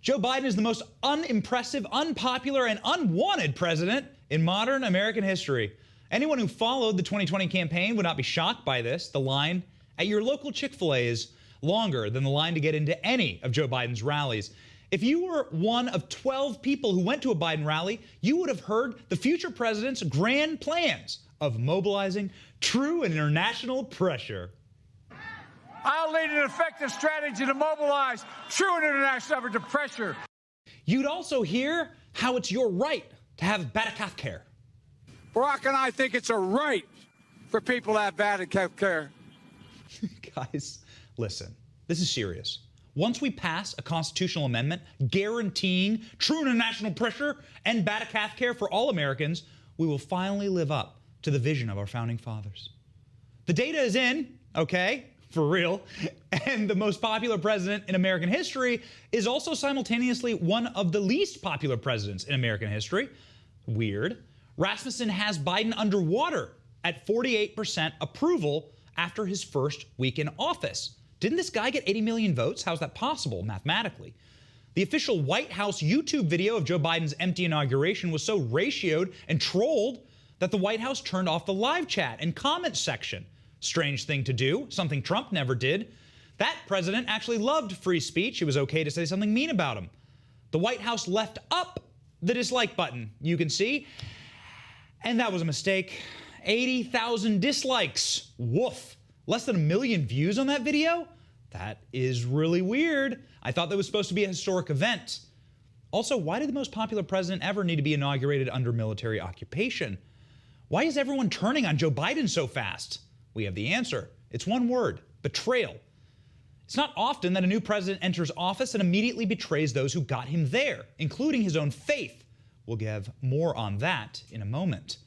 Joe Biden is the most unimpressive, unpopular, and unwanted president in modern American history. Anyone who followed the 2020 campaign would not be shocked by this. The line at your local Chick-fil-A is longer than the line to get into any of Joe Biden's rallies. If you were one of 12 people who went to a Biden rally, you would have heard the future president's grand plans of mobilizing true international pressure. I'll lead an effective strategy to mobilize true international effort to pressure. You'd also hear how it's your right to have bad health care. Barack and I think it's a right for people to have bad health care. Guys, listen, this is serious. Once we pass a constitutional amendment guaranteeing true international pressure and bad health care for all Americans, we will finally live up to the vision of our founding fathers. The data is in, okay, for real, and the most popular president in American history is also simultaneously one of the least popular presidents in American history. Weird. Rasmussen has Biden underwater at 48% approval after his first week in office. Didn't this guy get 80 million votes? How's that possible mathematically? The official White House YouTube video of Joe Biden's empty inauguration was so ratioed and trolled that the White House turned off the live chat and comment section. Strange thing to do, something Trump never did. That president actually loved free speech. It was okay to say something mean about him. The White House left up the dislike button, you can see. And that was a mistake. 80,000 dislikes. Woof. Less than 1 million views on that video? That is really weird. I thought that was supposed to be a historic event. Also, why did the most popular president ever need to be inaugurated under military occupation? Why is everyone turning on Joe Biden so fast? We have the answer. It's one word: betrayal. It's not often that a new president enters office and immediately betrays those who got him there, including his own faith. We'll give more on that in a moment.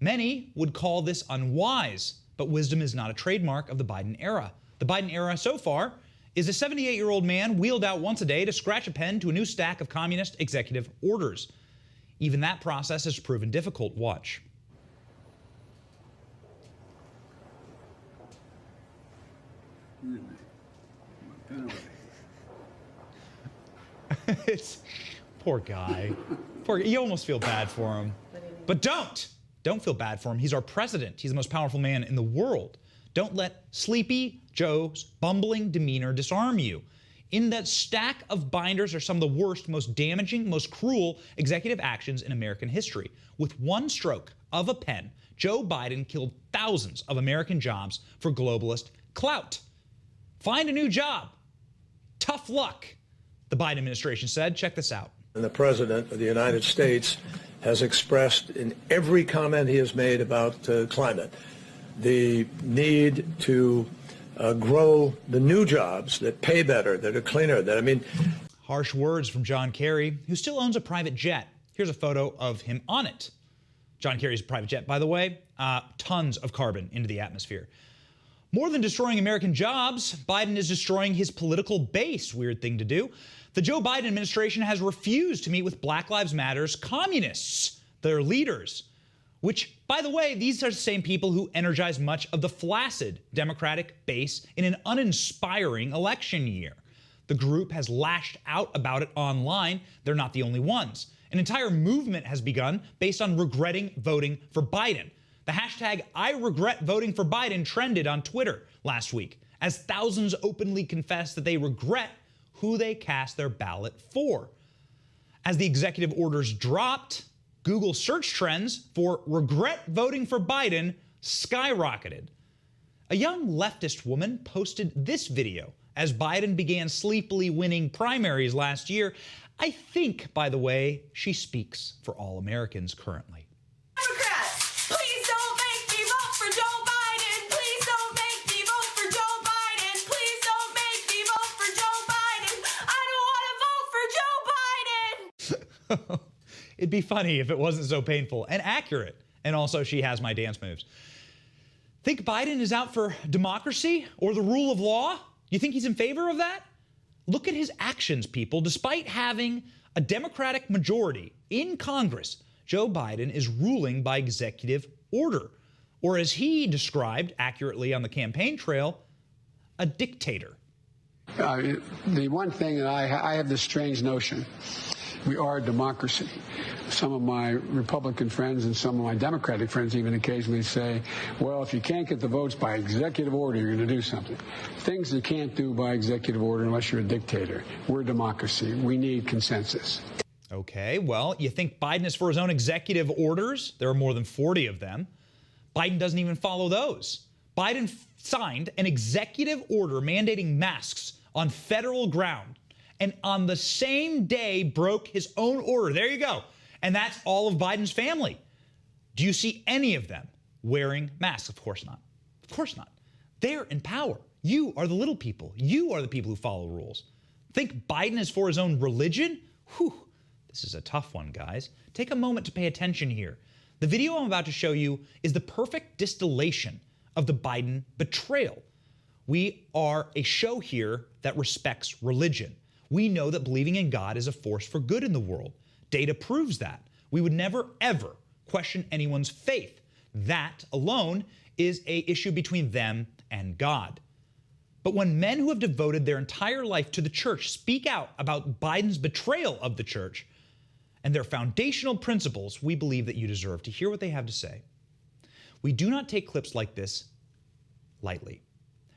Many would call this unwise, but wisdom is not a trademark of the Biden era. The Biden era so far is a 78-year-old man wheeled out once a day to scratch a pen to a new stack of communist executive orders. Even that process has proven difficult. Watch. It's poor guy. You almost feel bad for him. But don't feel bad for him. He's our president. He's the most powerful man in the world. Don't let Sleepy Joe's bumbling demeanor disarm you. In that stack of binders are some of the worst, most damaging, most cruel executive actions in American history. With one stroke of a pen, Joe Biden killed thousands of American jobs for globalist clout. Find a new job. Tough luck, the Biden administration said. Check this out. And the President of the United States has expressed in every comment he has made about climate the need to grow the new jobs that pay better, that are cleaner, Harsh words from John Kerry, who still owns a private jet. Here's a photo of him on it. John Kerry's private jet, by the way, tons of carbon into the atmosphere. More than destroying American jobs, Biden is destroying his political base. Weird thing to do. The Joe Biden administration has refused to meet with Black Lives Matter's communists, their leaders, which, by the way, these are the same people who energize much of the flaccid Democratic base in an uninspiring election year. The group has lashed out about it online. They're not the only ones. An entire movement has begun based on regretting voting for Biden. The hashtag #IRegretVotingForBiden trended on Twitter last week as thousands openly confessed that they regret who they cast their ballot for. As the executive orders dropped, Google search trends for regret voting for Biden skyrocketed. A young leftist woman posted this video as Biden began sleepily winning primaries last year. I think, by the way, she speaks for all Americans currently. It'd be funny if it wasn't so painful and accurate. And also, she has my dance moves. Think Biden is out for democracy or the rule of law? You think he's in favor of that? Look at his actions, people. Despite having a Democratic majority in Congress, Joe Biden is ruling by executive order, or as he described accurately on the campaign trail, a dictator. The one thing that I have this strange notion, we are a democracy. Some of my Republican friends and some of my Democratic friends even occasionally say, well, if you can't get the votes by executive order, you're going to do something. Things you can't do by executive order unless you're a dictator. We're a democracy. We need consensus. Okay, well, you think Biden is for his own executive orders? There are more than 40 of them. Biden doesn't even follow those. Biden signed an executive order mandating masks on federal ground, and on the same day broke his own order. There you go. And that's all of Biden's family. Do you see any of them wearing masks? Of course not. Of course not. They're in power. You are the little people. You are the people who follow rules. Think Biden is for his own religion? Whew. This is a tough one, guys. Take a moment to pay attention here. The video I'm about to show you is the perfect distillation of the Biden betrayal. We are a show here that respects religion. We know that believing in God is a force for good in the world. Data proves that. We would never, ever question anyone's faith. That alone is an issue between them and God. But when men who have devoted their entire life to the church speak out about Biden's betrayal of the church and their foundational principles, we believe that you deserve to hear what they have to say. We do not take clips like this lightly.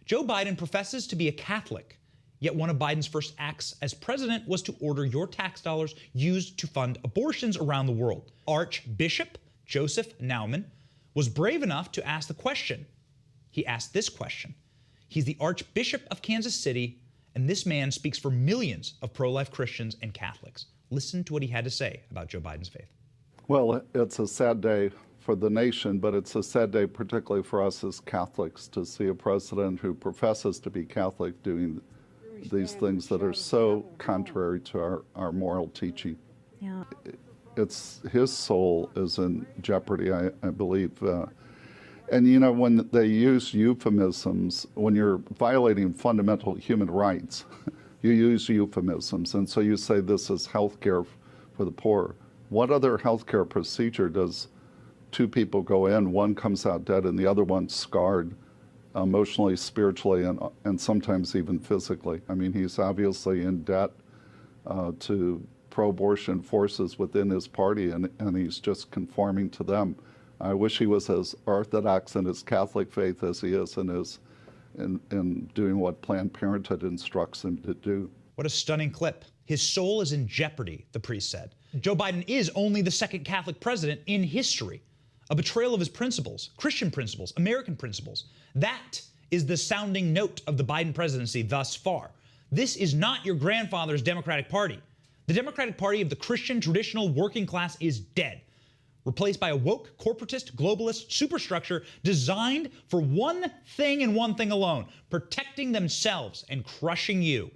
Joe Biden professes to be a Catholic, yet one of Biden's first acts as president was to order your tax dollars used to fund abortions around the world. Archbishop Joseph Naumann was brave enough to ask the question. He asked this question. He's the Archbishop of Kansas City, and this man speaks for millions of pro-life Christians and Catholics. Listen to what he had to say about Joe Biden's faith. Well, it's a sad day for the nation, but it's a sad day particularly for us as Catholics to see a president who professes to be Catholic doing these things that are so contrary to our moral teaching. Yeah. It's his soul is in jeopardy, I believe. And you know, when they use euphemisms, when you're violating fundamental human rights, you use euphemisms. And so you say this is health care for the poor. What other health care procedure does two people go in, one comes out dead and the other one's scarred emotionally, spiritually, and sometimes even physically? I mean, he's obviously in debt to pro-abortion forces within his party, and he's just conforming to them. I wish he was as orthodox in his Catholic faith as he is in doing what Planned Parenthood instructs him to do. What a stunning clip. His soul is in jeopardy, the priest said. Joe Biden is only the second Catholic president in history. A betrayal of his principles, Christian principles, American principles. That is the sounding note of the Biden presidency thus far. This is not your grandfather's Democratic Party. The Democratic Party of the Christian traditional working class is dead, replaced by a woke, corporatist, globalist superstructure designed for one thing and one thing alone: protecting themselves and crushing you.